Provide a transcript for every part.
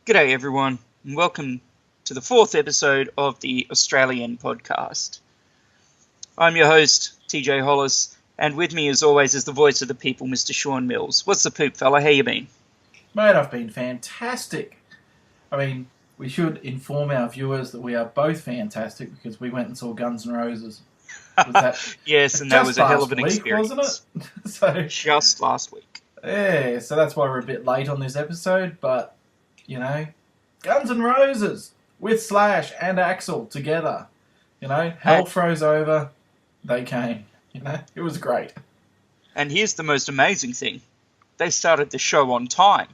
G'day everyone, and welcome to the fourth episode of the AustrAlien Podcast. I'm your host, TJ Hollis, and with me as always is the voice of the people, Mr. Sean Mills. What's the poop, fella? How you been? Mate, I've been fantastic. I mean, we should inform our viewers that we are both fantastic because we went and saw Guns N' Roses. Yes, and that was a hell of an experience. Wasn't it? So, just last week. Yeah, so that's why we're a bit late on this episode, but, you know, Guns N' Roses with Slash and Axl together. You know, hell froze over, they came. You know, it was great. And here's the most amazing thing. They started the show on time.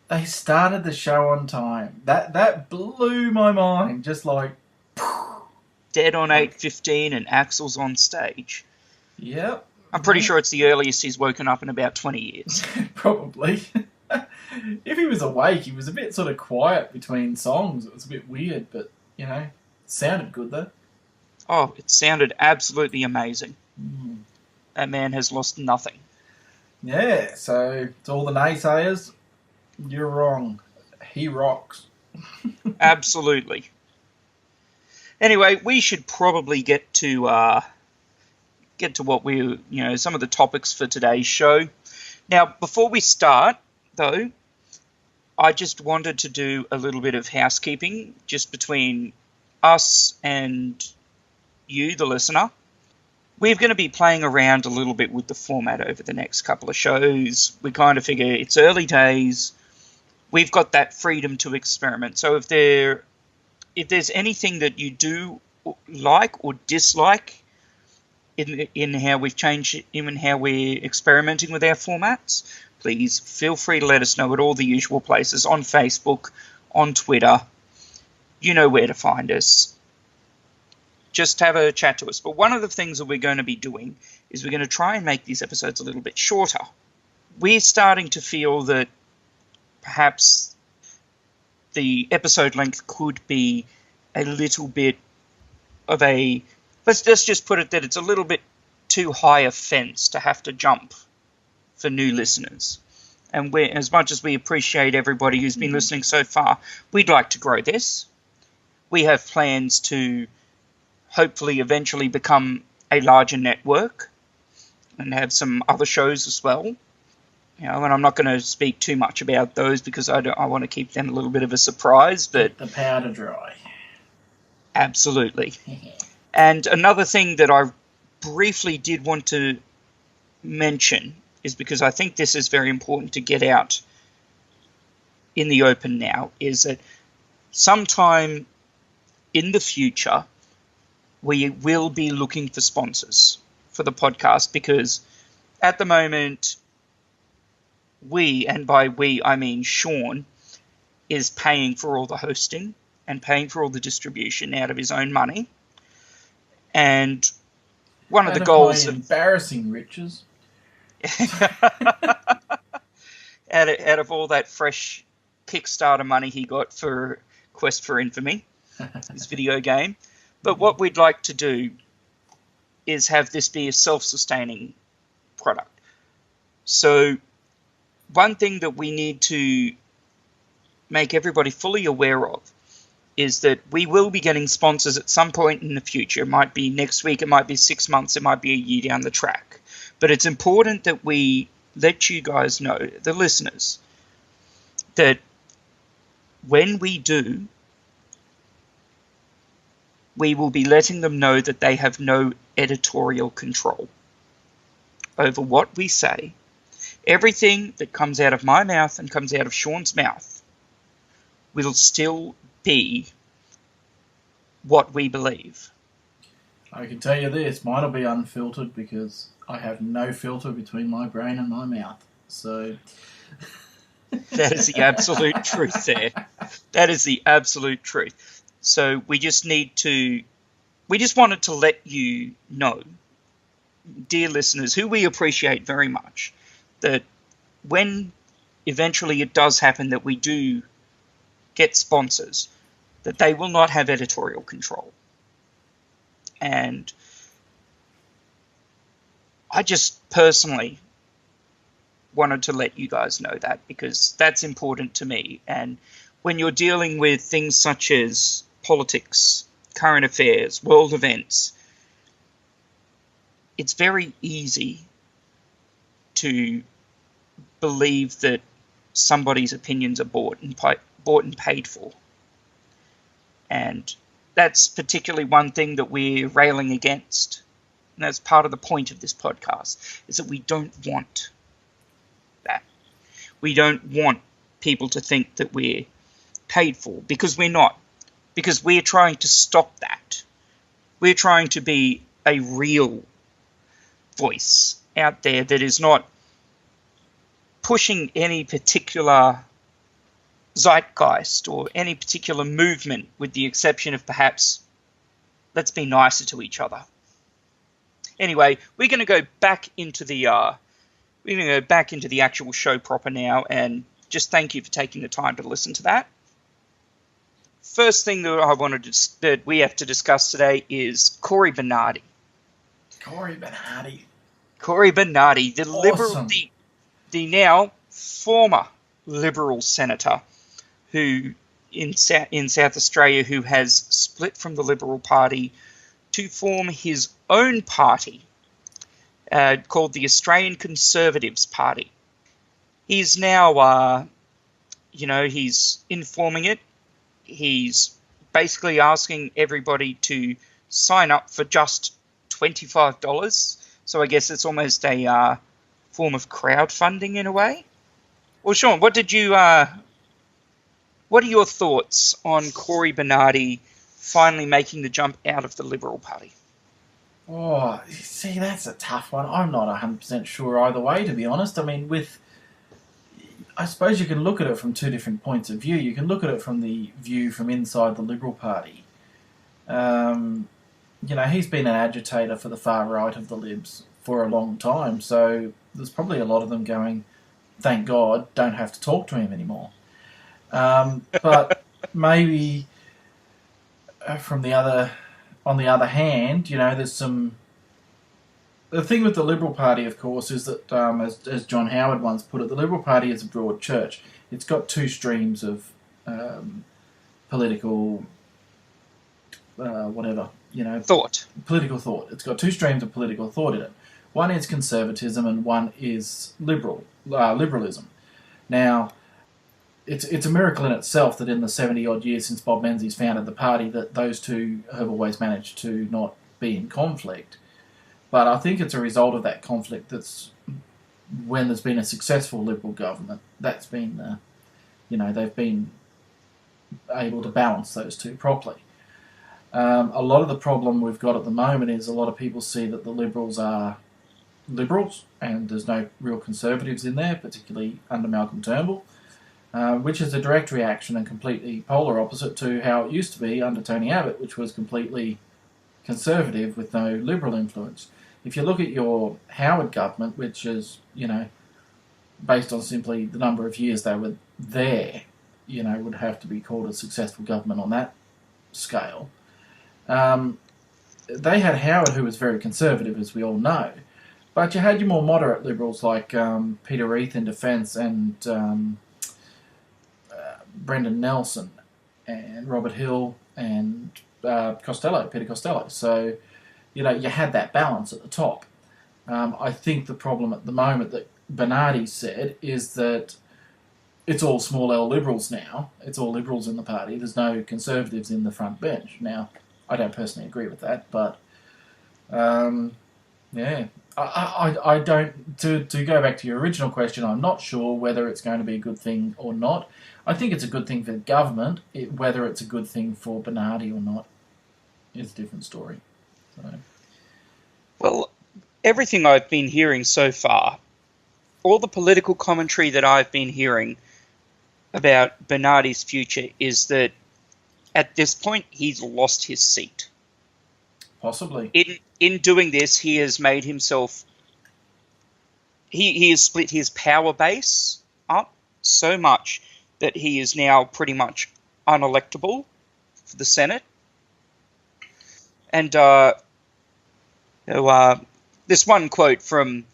They started the show on time. That blew my mind. Just like... Dead on 8:15 and Axl's on stage. Yep. I'm pretty sure it's the earliest he's woken up in about 20 years. Probably. If he was awake, he was a bit sort of quiet between songs. It was a bit weird, but, you know, it sounded good though. Oh, it sounded absolutely amazing. Mm. That man has lost nothing. Yeah, so to all the naysayers, you're wrong. He rocks. Absolutely. Anyway, we should probably get to what some of the topics for today's show. Now, before we start, though, I just wanted to do a little bit of housekeeping just between us and you, the listener. We're going to be playing around a little bit with the format over the next couple of shows. We kind of figure it's early days. We've got that freedom to experiment. So if there's anything that you do like or dislike in how we've changed it, in how we're experimenting with our formats, please feel free to let us know at all the usual places, on Facebook, on Twitter. You know where to find us. Just have a chat to us. But one of the things that we're going to be doing is we're going to try and make these episodes a little bit shorter. We're starting to feel that perhaps the episode length could be a little bit of a... Let's just put it that it's a little bit too high a fence to have to jump for new listeners. And as much as we appreciate everybody who's been listening so far, we'd like to grow this. We have plans to hopefully eventually become a larger network and have some other shows as well. You know, and I'm not going to speak too much about those because I want to keep them a little bit of a surprise. But the powder dry. Absolutely. And another thing that I briefly did want to mention is, because I think this is very important to get out in the open now, is that sometime in the future we will be looking for sponsors for the podcast, because at the moment we, and by we I mean Sean, is paying for all the hosting and paying for all the distribution out of his own money. And one of the goals of embarrassing riches. out of all that fresh Kickstarter money he got for Quest for Infamy, his video game. But what we'd like to do is have this be a self-sustaining product. So one thing that we need to make everybody fully aware of is that we will be getting sponsors at some point in the future. It might be next week, it might be 6 months, it might be a year down the track. But it's important that we let you guys know, the listeners, that when we do, we will be letting them know that they have no editorial control over what we say. Everything that comes out of my mouth and comes out of Sean's mouth will still be what we believe. I can tell you this, mine will be unfiltered because I have no filter between my brain and my mouth. So that is the absolute truth there. That is the absolute truth. So we just wanted to let you know, dear listeners, who we appreciate very much, that when eventually it does happen that we do get sponsors, that they will not have editorial control. And I just personally wanted to let you guys know that, because that's important to me. And when you're dealing with things such as politics, current affairs, world events, it's very easy to believe that somebody's opinions are bought and paid for. And that's particularly one thing that we're railing against. And that's part of the point of this podcast, is that we don't want that. We don't want people to think that we're paid for, because we're not. Because we're trying to stop that. We're trying to be a real voice out there that is not pushing any particular zeitgeist or any particular movement, with the exception of perhaps, let's be nicer to each other. Anyway, we're going to go back into the actual show proper now, and just thank you for taking the time to listen to that. First thing that we have to discuss today is Cory Bernardi. Cory Bernardi, the awesome. Liberal, the now former Liberal senator who in South Australia, who has split from the Liberal Party to form his own party called the Australian Conservatives Party. He's now, he's informing it. He's basically asking everybody to sign up for just $25. So I guess it's almost a form of crowdfunding in a way. Well, Sean, what are your thoughts on Cory Bernardi finally making the jump out of the Liberal Party? Oh, see, that's a tough one. I'm not 100% sure either way, to be honest. I mean, I suppose you can look at it from two different points of view. You can look at it from the view from inside the Liberal Party. He's been an agitator for the far right of the Libs for a long time, so there's probably a lot of them going, thank God, don't have to talk to him anymore. But maybe on the other hand, there's some. The thing with the Liberal Party, of course, is that, as John Howard once put it, the Liberal Party is a broad church. It's got two streams of political, thought. Political thought. It's got two streams of political thought in it. One is conservatism and one is liberalism. Now, it's a miracle in itself that in the 70-odd years since Bob Menzies founded the party, that those two have always managed to not be in conflict. But I think it's a result of that conflict that's when there's been a successful Liberal government, that's been, they've been able to balance those two properly. A lot of the problem we've got at the moment is a lot of people see that the Liberals are Liberals and there's no real Conservatives in there, particularly under Malcolm Turnbull, which is a direct reaction and completely polar opposite to how it used to be under Tony Abbott, which was completely Conservative with no Liberal influence. If you look at your Howard government, which is, based on simply the number of years they were there, would have to be called a successful government on that scale. They had Howard, who was very conservative, as we all know, but you had your more moderate Liberals like Peter Reith in Defence and Brendan Nelson and Robert Hill and Peter Costello. So, you had that balance at the top. I think the problem at the moment that Bernardi said is that it's all small L Liberals now. It's all Liberals in the party. There's no Conservatives in the front bench. Now, I don't personally agree with that, but I don't. To go back to your original question, I'm not sure whether it's going to be a good thing or not. I think it's a good thing for the government. Whether it's a good thing for Bernardi or not is a different story. So. Well, everything I've been hearing so far, all the political commentary that I've been hearing about Bernardi's future is that at this point he's lost his seat. Possibly. In doing this, he has made himself... He has split his power base up so much that he is now pretty much unelectable for the Senate. And this one quote from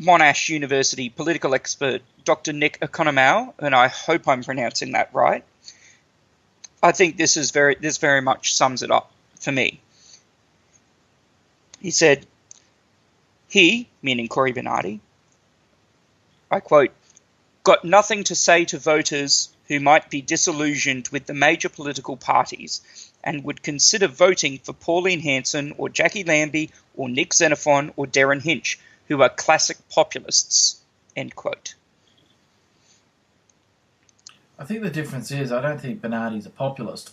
Monash University political expert Dr. Nick Economou, and I hope I'm pronouncing that right. I think this very much sums it up for me. He said, he, meaning Cory Bernardi, I quote, got nothing to say to voters who might be disillusioned with the major political parties and would consider voting for Pauline Hanson or Jackie Lambie or Nick Xenophon or Darren Hinch, who are classic populists, end quote. I think the difference is I don't think Bernardi's a populist.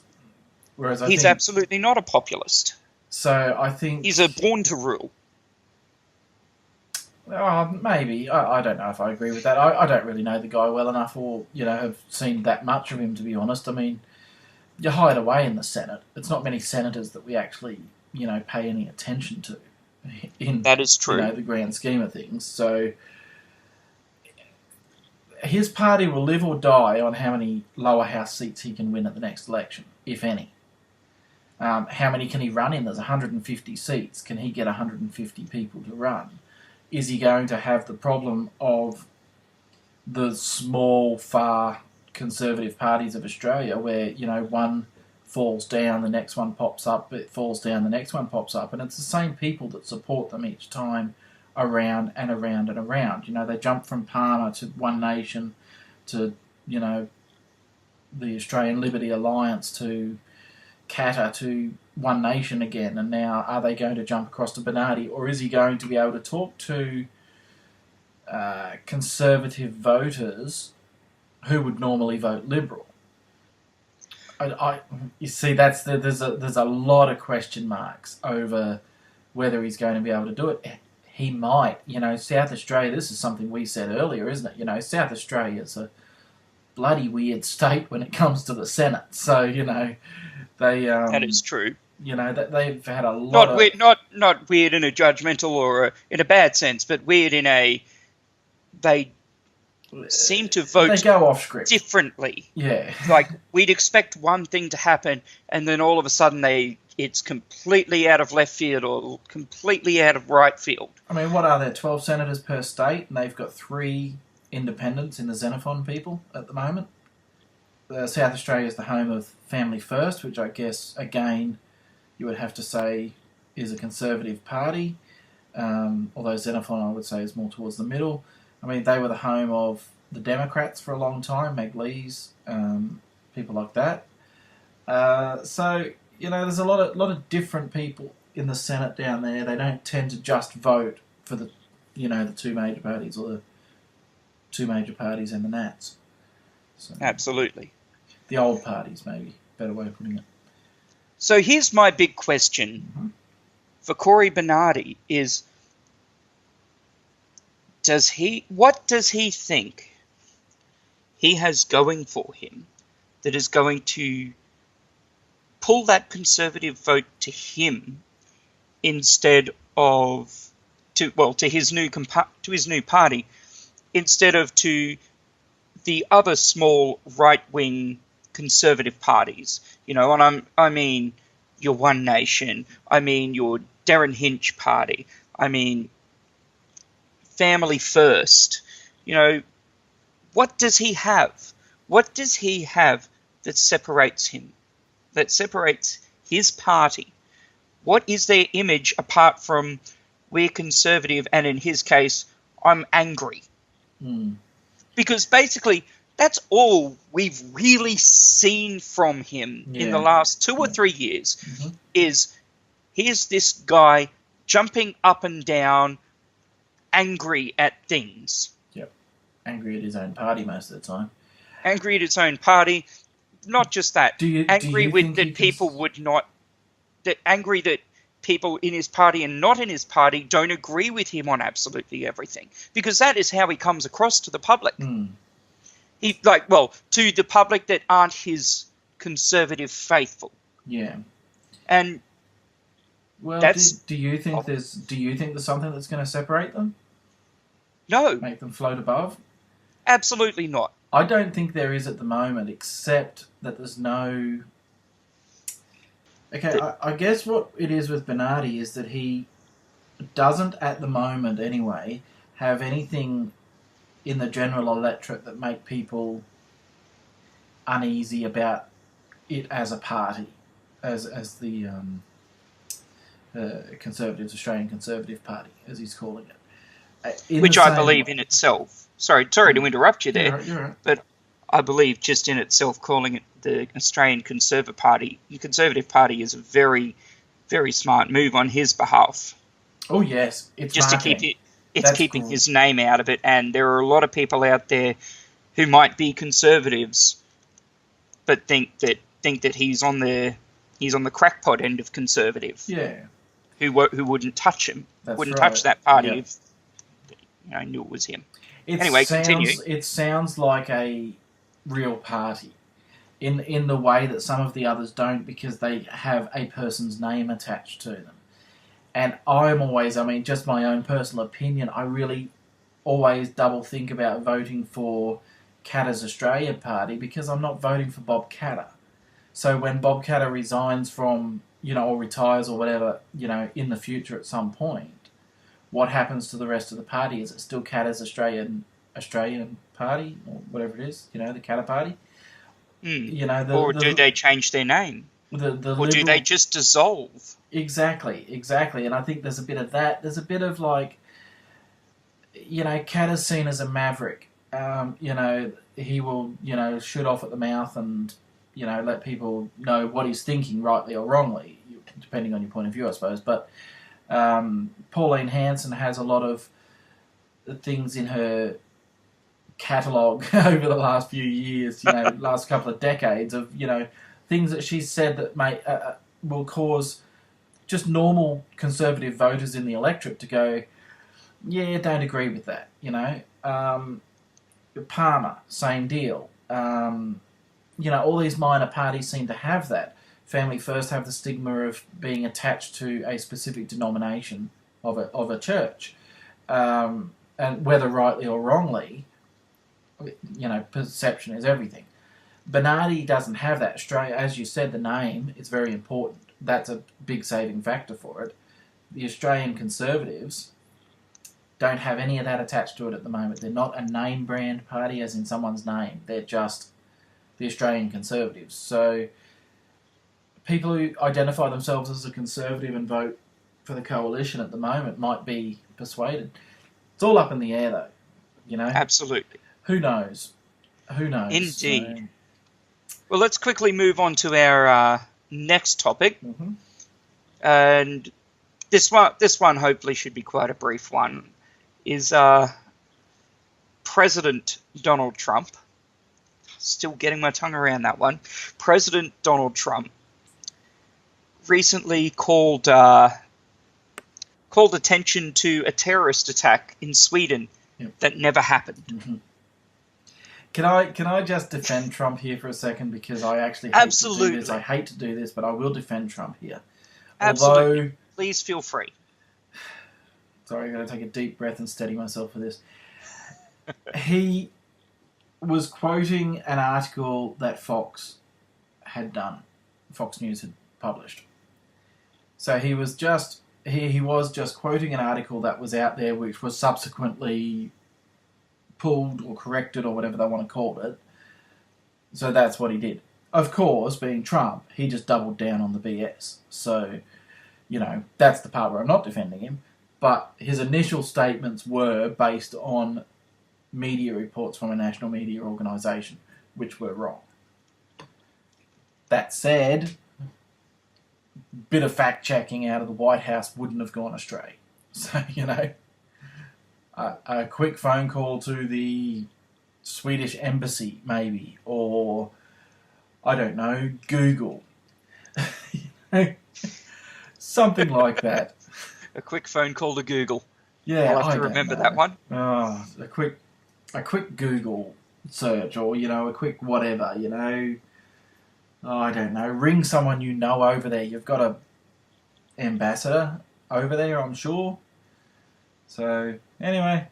Whereas he's absolutely not a populist. So I think... He's a born to rule. Maybe. I don't know if I agree with that. I don't really know the guy well enough or, have seen that much of him, to be honest. I mean, you hide away in the Senate. It's not many senators that we actually, pay any attention to. That is true. The grand scheme of things. So his party will live or die on how many lower house seats he can win at the next election, if any. How many can he run in? There's 150 seats. Can he get 150 people to run? Is he going to have the problem of the small, far conservative parties of Australia where, one falls down, the next one pops up, it falls down, the next one pops up, and it's the same people that support them each time around and around and around. They jump from Palmer to One Nation to, the Australian Liberty Alliance to Qatar to One Nation again, and now are they going to jump across to Bernardi, or is he going to be able to talk to conservative voters who would normally vote Liberal? You see, there's a lot of question marks over whether he's going to be able to do it. He might, South Australia. This is something we said earlier, isn't it? South Australia's a bloody weird state when it comes to the Senate. So they that is true. They've had a lot of... Not weird in a judgmental or in a bad sense, but weird in a... They seem to vote... They go off script. Differently. Yeah. Like, we'd expect one thing to happen, and then all of a sudden it's completely out of left field or completely out of right field. I mean, what are there? 12 senators per state, and they've got 3 independents in the Xenophon people at the moment. South Australia is the home of Family First, which I guess, again, you would have to say is a conservative party, although Xenophon, I would say, is more towards the middle. I mean, they were the home of the Democrats for a long time, Meg Lees, people like that. So, there's a lot of different people in the Senate down there. They don't tend to just vote for the 2 major parties or the 2 major parties and the Nats. So, absolutely. The old parties, maybe, better way of putting it. So here's my big question for Cory Bernardi is, what does he think he has going for him that is going to pull that conservative vote to him instead of to his new party instead of to the other small right-wing conservative parties, and I mean your One Nation, I mean your Darren Hinch party, I mean Family First. What does he have? What does he have that separates him, that separates his party? What is their image apart from we're conservative and in his case, I'm angry? Because basically, that's all we've really seen from him in the last 2 or 3 years, is here's this guy jumping up and down, angry at things. Yep. Angry at his own party most of the time. Angry at his own party. Not just that. Angry that people in his party and not in his party don't agree with him on absolutely everything. Because that is how he comes across to the public. To the public that aren't his conservative faithful. Yeah. And do you think there's something that's going to separate them? No. Make them float above? Absolutely not. I don't think there is at the moment, except that there's no... Okay, I guess what it is with Bernardi is that he doesn't, at the moment anyway, have anything in the general electorate that make people uneasy about it as a party, as the Conservatives, Australian Conservative Party, as he's calling it. Which I believe in itself. Sorry to interrupt you there. You're right. But I believe just in itself, calling it the Australian Conservative Party is a very, very smart move on his behalf. Oh yes, it's just marketing. To keep it. It's keeping his name out of it, and there are a lot of people out there who might be conservatives, but think that he's on the crackpot end of conservative. Yeah. Who wouldn't touch him? Wouldn't right. touch that party if knew it was him. Continue. It sounds like a real party, in the way that some of the others don't, because they have a person's name attached to them. And just my own personal opinion, I really always double think about voting for Katter's Australia Party, because I'm not voting for Bob Katter. So when Bob Katter resigns from, or retires or whatever, in the future at some point, what happens to the rest of the party? Is it still Katter's Australian Party, or whatever it is, the Katter Party? Or do they change their name? Or do they just dissolve? Exactly. And I think there's a bit of that. There's a bit of Katter's seen as a maverick. He will, shoot off at the mouth and, let people know what he's thinking, rightly or wrongly, depending on your point of view, I suppose. But Pauline Hanson has a lot of things in her catalogue over the last few years, last couple of decades of, things that she's said that will cause just normal conservative voters in the electorate to go, yeah, don't agree with that, Palmer, same deal. All these minor parties seem to have that. Family First have the stigma of being attached to a specific denomination of a church. And whether rightly or wrongly, perception is everything. Bernardi doesn't have that. Australia, as you said, the name is very important. That's a big saving factor for it. The Australian Conservatives don't have any of that attached to it at the moment. They're not a name brand party as in someone's name. They're just the Australian Conservatives. So people who identify themselves as a Conservative and vote for the coalition at the moment might be persuaded. It's all up in the air though, Absolutely. Who knows? Indeed. So, well, let's quickly move on to our next topic. Mm-hmm. And this one hopefully should be quite a brief one, is President Donald Trump. Still getting my tongue around that one. President Donald Trump recently called attention to a terrorist attack in Sweden that never happened. Mm-hmm. Can I just defend Trump here for a second, because I actually hate to do this. I hate to do this, but I will defend Trump here. Absolutely. Please feel free. Sorry, I'm going to take a deep breath and steady myself for this. He was quoting an article that Fox News had published. So he was just quoting an article that was out there, which was subsequently pulled or corrected or whatever they want to call it. So that's what he did. Of course, being Trump, he just doubled down on the BS. So, that's the part where I'm not defending him. But his initial statements were based on media reports from a national media organisation, which were wrong. That said, bit of fact-checking out of the White House wouldn't have gone astray. So, a quick phone call to the Swedish embassy, maybe, or, I don't know, Google. Something like that. A quick phone call to Google. Yeah, I'll have to remember that one. Oh, a quick Google search, or, a quick whatever, Oh, I don't know. Ring someone over there. You've got a ambassador over there, I'm sure. So, anyway,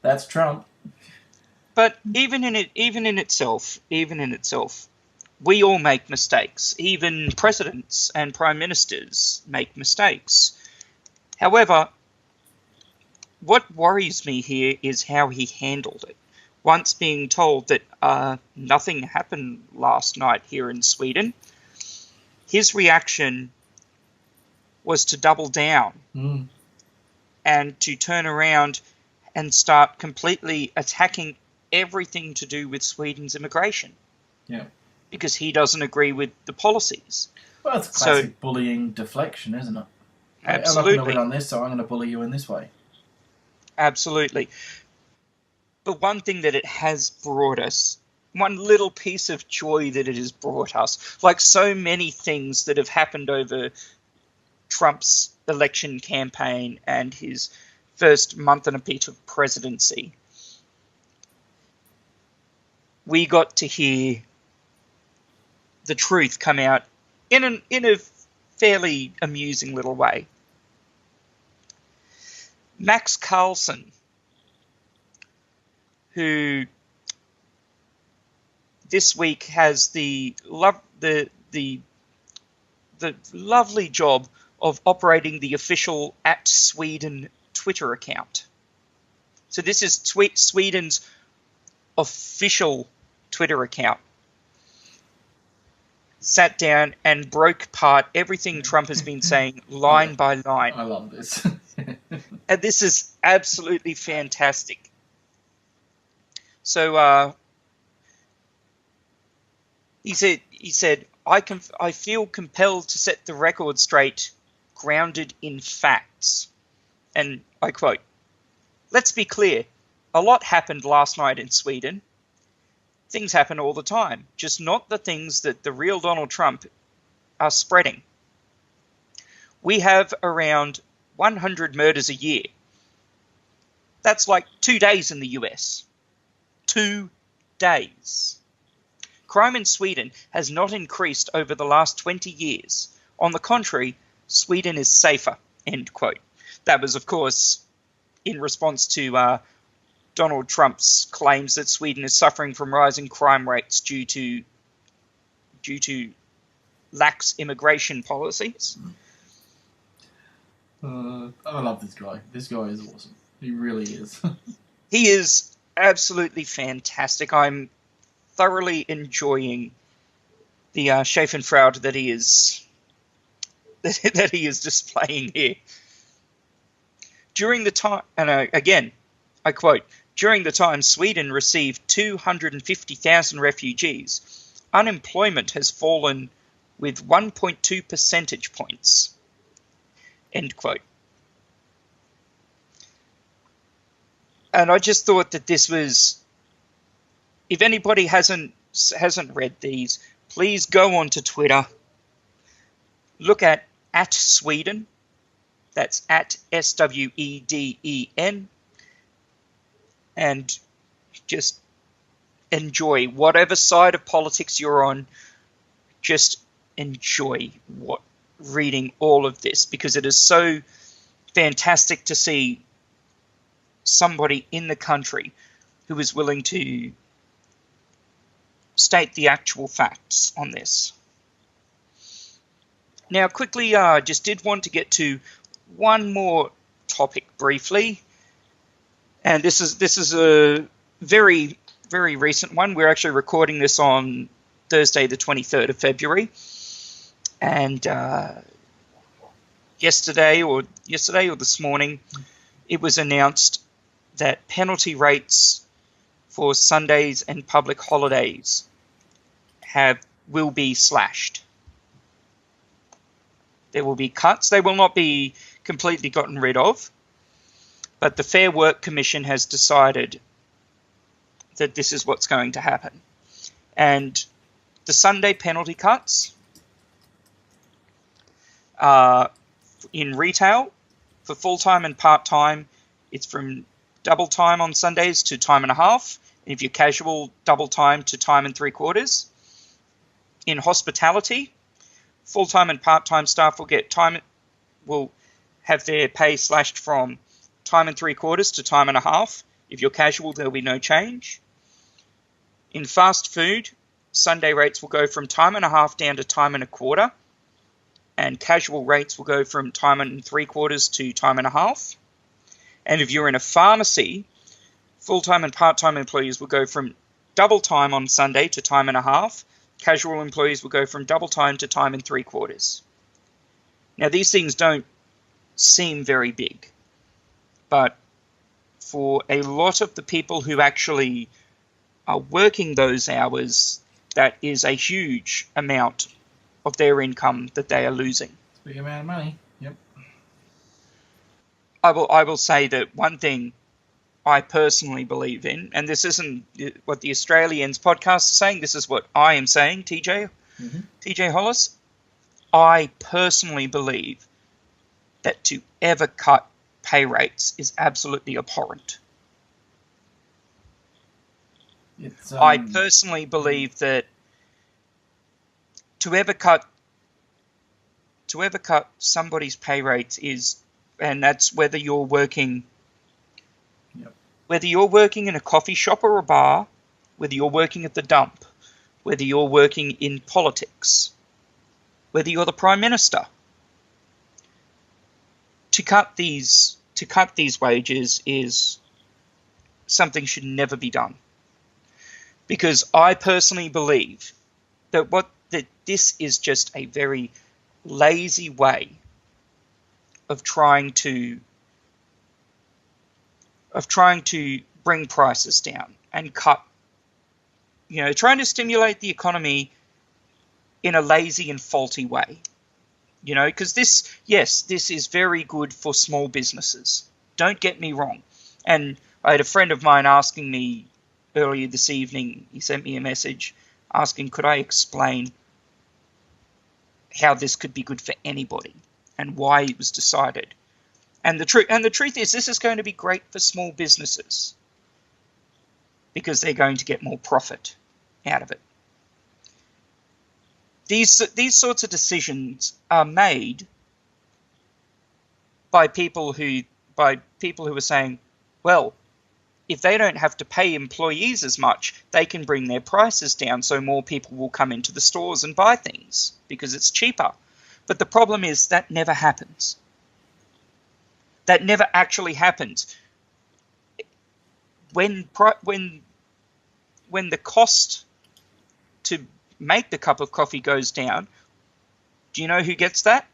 that's Trump. But even in itself, we all make mistakes. Even presidents and prime ministers make mistakes. However, what worries me here is how he handled it. Once being told that nothing happened last night here in Sweden, his reaction was to double down and to turn around and start completely attacking everything to do with Sweden's immigration. Yeah. Because he doesn't agree with the policies. Well, it's classic bullying deflection, isn't it? Absolutely. I'm not going to win on this, so I'm going to bully you in this way. Absolutely. But one thing that it has brought us, one little piece of joy that it has brought us, like so many things that have happened over Trump's election campaign and his first month and a bit of presidency, we got to hear the truth come out in a fairly amusing little way. Max Carlson, who this week has the lovely job of operating the official @Sweden Twitter account. So this is Sweden's official Twitter account. Sat down and broke apart everything Trump has been saying line by line. I love this. And this is absolutely fantastic. So he said, I feel compelled to set the record straight, grounded in facts. And I quote, let's be clear, a lot happened last night in Sweden. Things happen all the time, just not the things that the real Donald Trump are spreading. We have around 100 murders a year. That's like 2 days in the US. 2 days. Crime in Sweden has not increased over the last 20 years. On the contrary, Sweden is safer, end quote. That was, of course, in response to Donald Trump's claims that Sweden is suffering from rising crime rates due to lax immigration policies. I love this guy. This guy is awesome. He really is. He is absolutely fantastic. I'm thoroughly enjoying the Schadenfreude that he is displaying here. During the time, and again, I quote, during the time Sweden received 250,000 refugees, unemployment has fallen with 1.2 percentage points. End quote. And I just thought that this was, if anybody hasn't read these, please go onto Twitter, look at @Sweden, that's @SWEDEN, and just enjoy whatever side of politics you're on. Just enjoy reading all of this, because it is so fantastic to see somebody in the country who is willing to state the actual facts on this. Now, quickly, just did want to get to one more topic briefly, and this is a very, very recent one. We're actually recording this on Thursday, the 23rd of February, and yesterday or this morning, it was announced that penalty rates for Sundays and public holidays will be slashed. There will be cuts. They will not be completely gotten rid of, but the Fair Work Commission has decided that this is what's going to happen. And the Sunday penalty cuts in retail, for full-time and part-time, it's from double time on Sundays to time and a half. And if you're casual, double time to time and 3/4. In hospitality, full-time and part-time staff will have their pay slashed from time and 3/4 to time and a half. If you're casual, there'll be no change. In fast food, Sunday rates will go from time and a half down to time and a quarter, and casual rates will go from time and 3/4 to time and a half. And if you're in a pharmacy, full-time and part-time employees will go from double time on Sunday to time and a half. Casual employees will go from double time to time and 3/4. Now, these things don't seem very big, but for a lot of the people who actually are working those hours, that is a huge amount of their income that they are losing. It's a big amount of money. Yep. I will say that one thing I personally believe in, and this isn't what the AustrAlien Podcast is saying, this is what I am saying, TJ Hollis. I personally believe that to ever cut pay rates is absolutely abhorrent. I personally believe that to ever cut somebody's pay rates is, and that's whether you're working in a coffee shop or a bar, whether you're working at the dump, whether you're working in politics, whether you're the Prime Minister. To cut these wages is something should never be done. Because I personally believe that this is just a very lazy way of trying to bring prices down and cut, trying to stimulate the economy in a lazy and faulty way. Because this is very good for small businesses. Don't get me wrong. And I had a friend of mine asking me earlier this evening, he sent me a message asking, could I explain how this could be good for anybody and why it was decided. And the truth is, this is going to be great for small businesses because they're going to get more profit out of it. These sorts of decisions are made by people who are saying, well, if they don't have to pay employees as much, they can bring their prices down so more people will come into the stores and buy things because it's cheaper. But the problem is that never happens. That never actually happens. When the cost to make the cup of coffee goes down, do you know who gets that?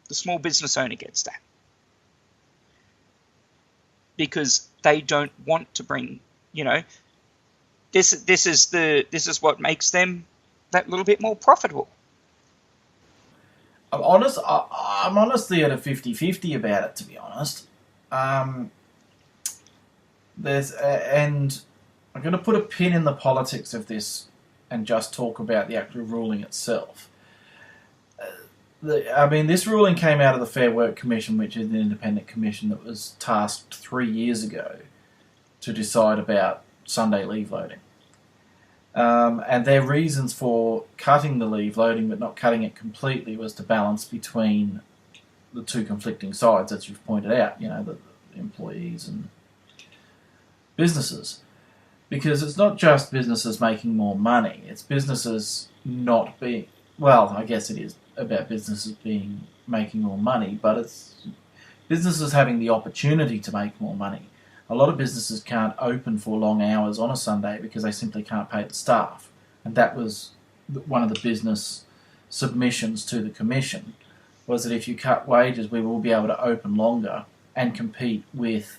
The small business owner gets that. Because they don't want to bring, this is what makes them that little bit more profitable. I'm honestly at a 50-50 about it, to be honest. And I'm going to put a pin in the politics of this and just talk about the actual ruling itself. This ruling came out of the Fair Work Commission, which is an independent commission that was tasked 3 years ago to decide about Sunday leave loading. And their reasons for cutting the leave loading but not cutting it completely was to balance between the two conflicting sides, as you've pointed out, the employees and businesses. Because it's not just businesses making more money, it's businesses not being... Well, I guess it is about businesses making more money, but it's businesses having the opportunity to make more money. A lot of businesses can't open for long hours on a Sunday because they simply can't pay the staff. And that was one of the business submissions to the Commission, was that if you cut wages, we will be able to open longer and compete with,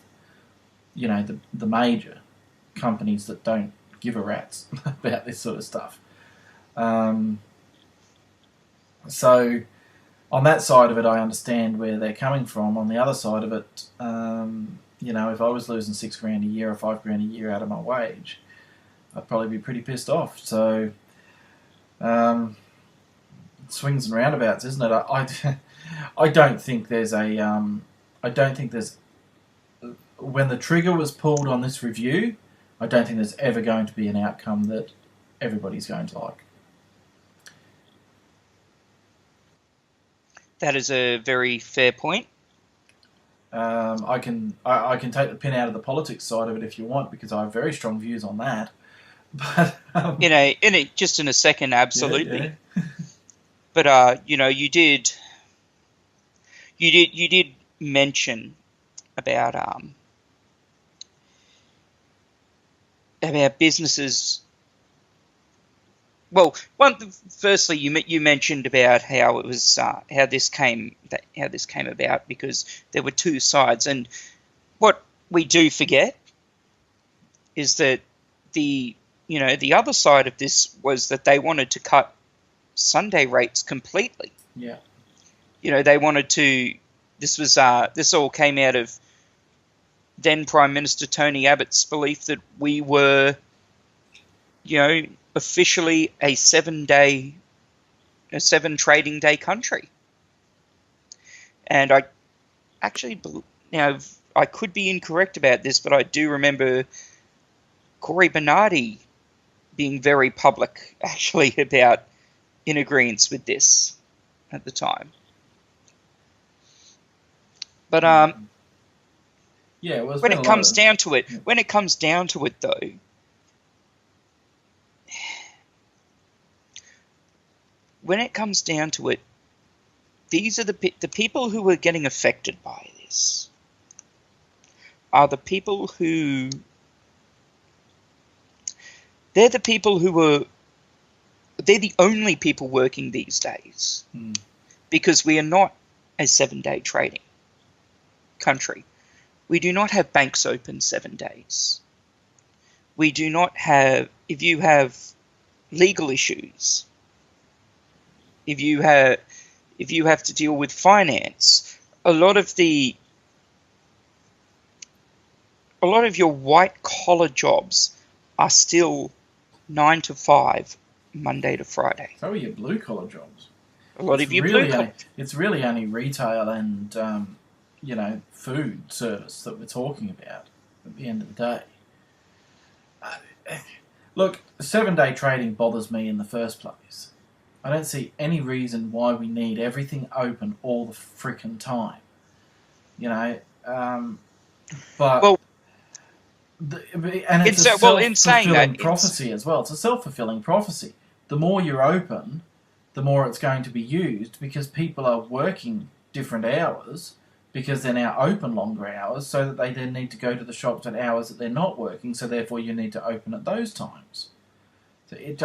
the major companies that don't give a rat's about this sort of stuff. So on that side of it, I understand where they're coming from. On the other side of it, if I was losing $6,000 a year or $5,000 a year out of my wage, I'd probably be pretty pissed off. So, swings and roundabouts, isn't it? I don't think there's when the trigger was pulled on this review, I don't think there's ever going to be an outcome that everybody's going to like. That is a very fair point. I can take the pin out of the politics side of it if you want, because I have very strong views on that. But just in a second, absolutely. Yeah. But you did mention about about businesses. Well, firstly, you mentioned about how it was how this came about, because there were two sides, and what we do forget is that the other side of this was that they wanted to cut Sunday rates completely. Yeah. They wanted to. This all came out of then Prime Minister Tony Abbott's belief that we were, officially a 7 trading day country. And I actually, now I could be incorrect about this, but I do remember Corey Bernardi being very public actually about in agreement with this at the time. But yeah, well, when it comes down to it, though, these are the people who are getting affected by this are the people who they're the only people working these days, because we are not a 7-day trading country. We do not have banks open 7 days. We do not have, if you have legal issues, if you have to deal with finance, a lot of your white collar jobs are still 9 to 5, Monday to Friday. So are your blue collar jobs. A lot of your blue collar. It's really only retail and food service that we're talking about at the end of the day. Look, 7-day trading bothers me in the first place. I don't see any reason why we need everything open all the frickin' time. But and it's a self-fulfilling prophecy as well. It's a self-fulfilling prophecy. The more you're open, the more it's going to be used, because people are working different hours because they're now open longer hours, so that they then need to go to the shops at hours that they're not working, so therefore you need to open at those times. So it's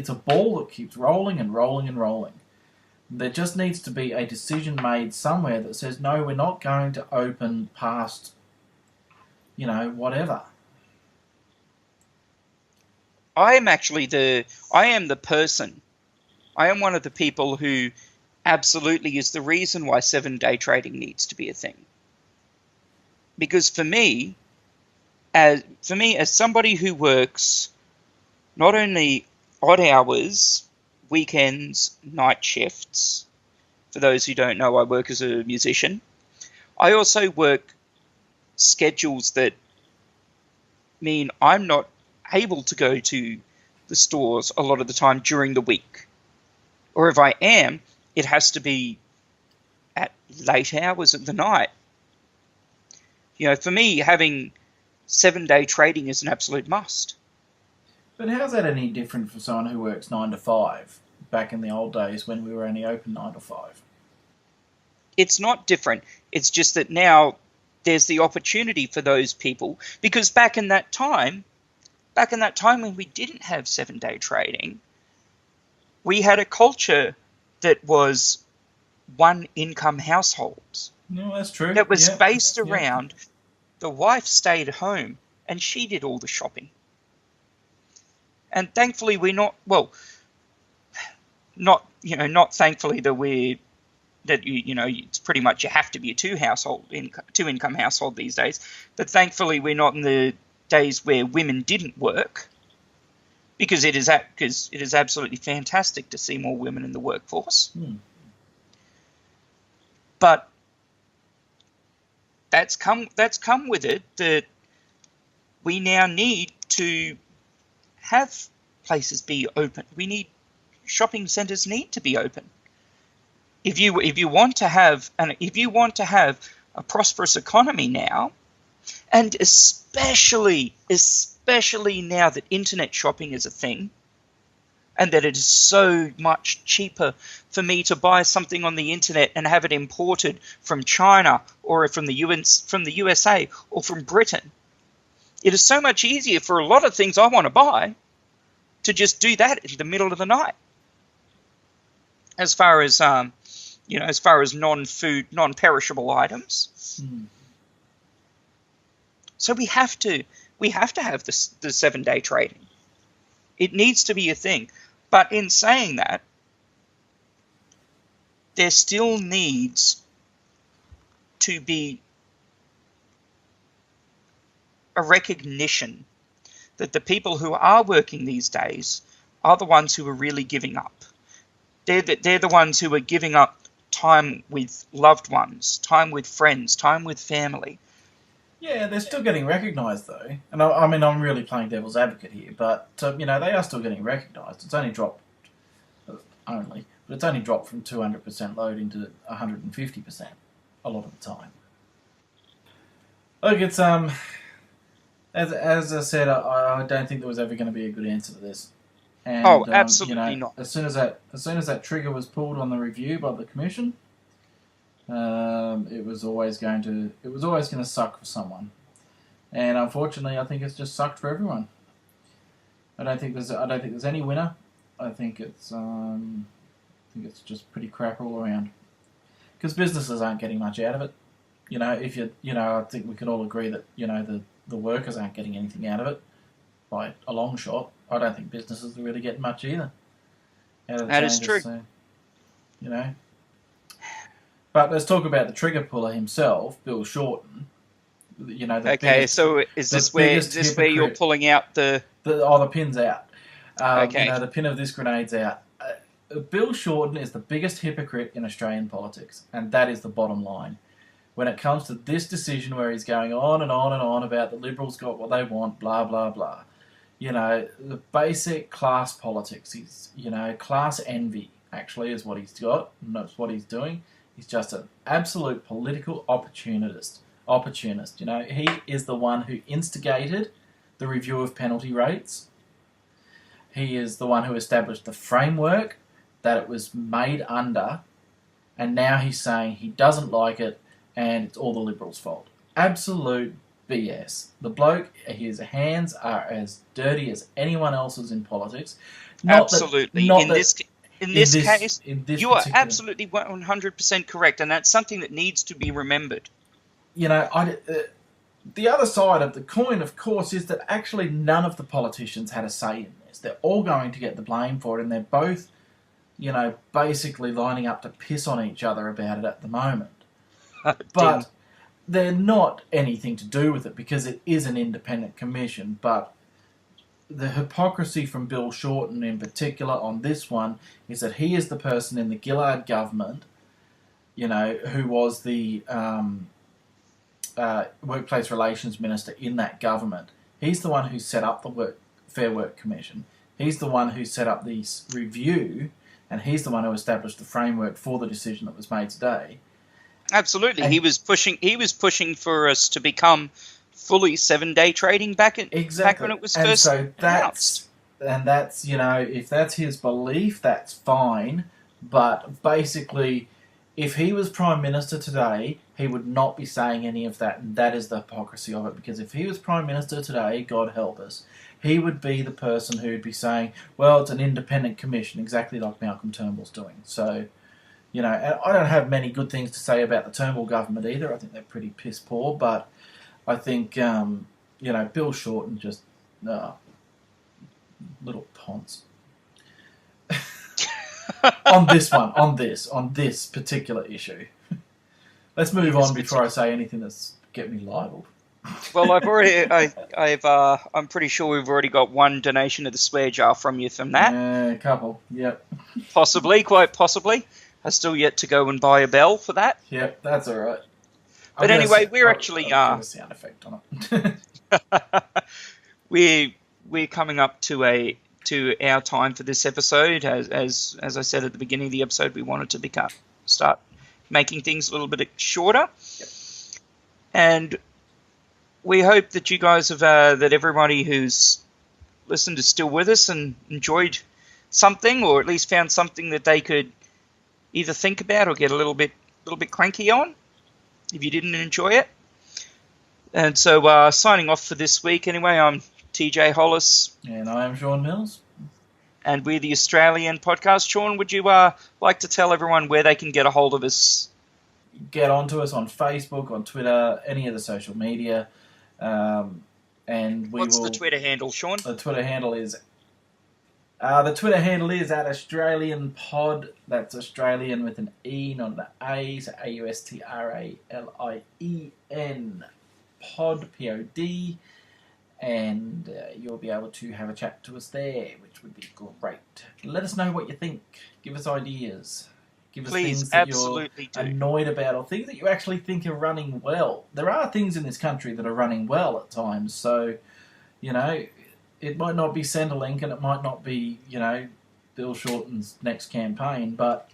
a ball that keeps rolling and rolling and rolling. There just needs to be a decision made somewhere that says, no, we're not going to open past, whatever. I am one of the people who absolutely is the reason why 7-day trading needs to be a thing. Because for me, as somebody who works not only odd hours, weekends, night shifts, for those who don't know, I work as a musician. I also work schedules that mean I'm not able to go to the stores a lot of the time during the week. Or if I am, it has to be at late hours of the night. For me, having 7-day trading is an absolute must. But how's that any different for someone who works 9 to 5 back in the old days when we were only open 9 to 5? It's not different. It's just that now there's the opportunity for those people, because back in that time when we didn't have 7-day trading, we had a culture that was one income households. No, that's true. That was based around the wife stayed home and she did all the shopping. And thankfully not thankfully that it's pretty much you have to be a two income household these days. But thankfully we're not in the days where women didn't work, because it is absolutely fantastic to see more women in the workforce. But that's come with it that we now need to have places be open. Shopping centres need to be open. If you want to have a prosperous economy now, and especially now that internet shopping is a thing, and that it is so much cheaper for me to buy something on the internet and have it imported from China or from the USA or from Britain. It is so much easier for a lot of things I want to buy to just do that in the middle of the night. As far as as far as non-food, non-perishable items. So we have to have the 7-day trading. It needs to be a thing. But in saying that, there still needs to be a recognition that the people who are working these days are the ones who are really giving up. They're the ones who are giving up time with loved ones, time with friends, time with family. Yeah, they're still getting recognised though. And I mean, I'm really playing devil's advocate here, but they are still getting recognised. It's only dropped but it's only dropped from 200% load into 150% a lot of the time. Look, it's as I said, I don't think there was ever going to be a good answer to this. And, absolutely not. As soon as that trigger was pulled on the review by the commission, it was always going to suck for someone, and unfortunately, I think it's just sucked for everyone. I don't think there's any winner. I think it's just pretty crap all around, because businesses aren't getting much out of it. I think we can all agree that the workers aren't getting anything out of it by a long shot. I don't think businesses are really getting much either. That is true. So, But let's talk about the trigger puller himself, Bill Shorten. So is this where you're pulling out the pin's out. Okay. The pin of this grenade's out. Bill Shorten is the biggest hypocrite in Australian politics, and that is the bottom line. When it comes to this decision where he's going on and on and on about the Liberals got what they want, blah, blah, blah. The basic class politics, class envy, actually, is what he's got, and that's what he's doing. He's just an absolute political opportunist. He is the one who instigated the review of penalty rates. He is the one who established the framework that it was made under, and now he's saying he doesn't like it and it's all the Liberals' fault. Absolute BS. The bloke, his hands are as dirty as anyone else's in politics. Absolutely. In this case, you are absolutely 100% correct, and that's something that needs to be remembered. The other side of the coin, of course, is that actually none of the politicians had a say in this. They're all going to get the blame for it, and they're both, basically lining up to piss on each other about it at the moment. But they're not anything to do with it because it is an independent commission. But the hypocrisy from Bill Shorten in particular on this one is that he is the person in the Gillard government, who was the workplace relations minister in that government. He's the one who set up the Fair Work Commission. He's the one who set up this review, and he's the one who established the framework for the decision that was made today. Absolutely. And he was pushing for us to become fully 7-day trading back when it was first announced. And that's, if that's his belief, that's fine. But basically, if he was Prime Minister today, he would not be saying any of that. And that is the hypocrisy of it. Because if he was Prime Minister today, God help us, he would be the person who would be saying, well, it's an independent commission, exactly like Malcolm Turnbull's doing. So, and I don't have many good things to say about the Turnbull government either. I think they're pretty piss poor. But I think, Bill Shorten just, little ponce. on this particular issue. Let's move on before I say anything that's get me libelled. Well, I'm pretty sure we've already got one donation to the swear jar from you from that. Yeah, a couple, yep. Quite possibly. I still yet to go and buy a bell for that. Yep, that's all right. But anyway, we're actually a sound effect on it. we're coming up to our time for this episode. As I said at the beginning of the episode, we wanted to start making things a little bit shorter. Yep. And we hope that you guys have that everybody who's listened is still with us and enjoyed something, or at least found something that they could either think about or get a little bit cranky on if you didn't enjoy it. And so signing off for this week anyway, I'm TJ Hollis. And I am Sean Mills. And we're the AustrAlien Podcast. Sean, would you like to tell everyone where they can get a hold of us? Get onto us on Facebook, on Twitter, any of the social media. And What's the Twitter handle, Sean? The Twitter handle is @AustrAlien Pod. That's Australian with an E, not an A. So AustrAlien Pod, Pod. And you'll be able to have a chat to us there, which would be great. Let us know what you think. Give us ideas. Give us things that you're annoyed about, or things that you actually think are running well. There are things in this country that are running well at times, so, it might not be Centrelink and it might not be, Bill Shorten's next campaign, but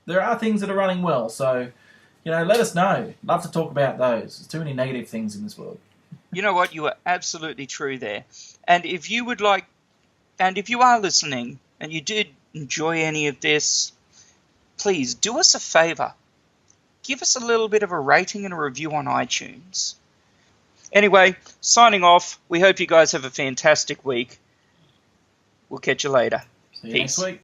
there are things that are running well, so, let us know. Love to talk about those. There's too many negative things in this world. You know what? You are absolutely true there. And if you are listening and you did enjoy any of this, please do us a favor. Give us a little bit of a rating and a review on iTunes. Anyway, signing off. We hope you guys have a fantastic week. We'll catch you later. See you next week.